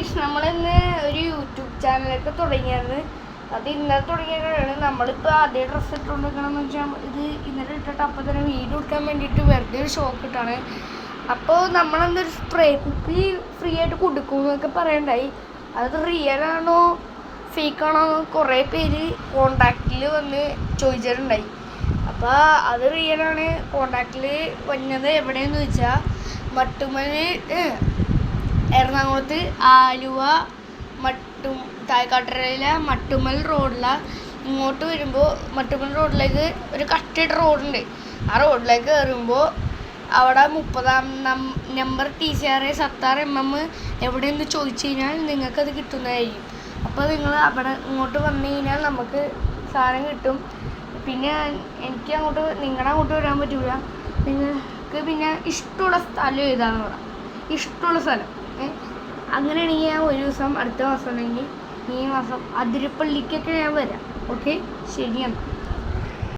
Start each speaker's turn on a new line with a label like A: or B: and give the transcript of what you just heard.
A: Guys, നമ്മളിന്ന് ഒരു YouTube ചാനലൊക്കെ തുടങ്ങിയത്. അത് ഇന്നലെ തുടങ്ങിയതാണ്. നമ്മളിപ്പോൾ ആദ്യം ഡ്രസ്സ് ഇട്ടുകൊണ്ടിരിക്കണമെന്ന് വെച്ചാൽ ഇത് ഇന്നലെ ഇട്ടിട്ട് അപ്പോൾ തന്നെ വീഡിയോ എടുക്കാൻ വേണ്ടിയിട്ട് വെറുതെ ഒരു ഷോക്ക് ഇട്ടാണ്. അപ്പോൾ നമ്മളെന്തൊരു സ്പ്രേ കുപ്പി ഫ്രീ ആയിട്ട് കൊടുക്കും എന്നൊക്കെ പറയണ്ടായി. അത് റിയൽ ആണോ ഫേക്കാണോ എന്ന് കുറേ പേര് കോണ്ടാക്റ്റിൽ വന്ന് ചോദിച്ചിട്ടുണ്ടായി. അപ്പോൾ അത് റിയലാണ്. കോണ്ടാക്റ്റിൽ വന്നത് എവിടെയെന്ന് വെച്ചാൽ മട്ടുമൽ, എറണാകുളത്ത് ആലുവ തായ്ക്കാട്ടരയിലെ മട്ടുമൽ റോഡിലാണ്. ഇങ്ങോട്ട് വരുമ്പോൾ മട്ടുമൽ റോഡിലേക്ക് ഒരു കട്ടിട്ട റോഡുണ്ട്. ആ റോഡിലേക്ക് കയറുമ്പോൾ അവിടെ 30-ാം നമ്പർ TCRA 76mm എവിടെയെന്ന് ചോദിച്ചു കഴിഞ്ഞാൽ നിങ്ങൾക്കത് കിട്ടുന്നതായിരിക്കും. അപ്പോൾ നിങ്ങൾ അവിടെ ഇങ്ങോട്ട് വന്നു കഴിഞ്ഞാൽ നമുക്ക് സാധനം കിട്ടും. പിന്നെ എനിക്ക് നിങ്ങളുടെ അങ്ങോട്ട് വരാൻ പറ്റില്ല. നിങ്ങൾക്ക് പിന്നെ ഇഷ്ടമുള്ള സ്ഥലം ഏതാണെന്ന് പറയാം, ഇഷ്ടമുള്ള സ്ഥലം. അങ്ങനെയാണെങ്കിൽ ഞാൻ ഒരു ദിവസം അടുത്ത മാസം അല്ലെങ്കിൽ ഈ മാസം അതിരപ്പള്ളിക്കൊക്കെ ഞാൻ വരാം. ഓക്കെ, ശരിയാണ്.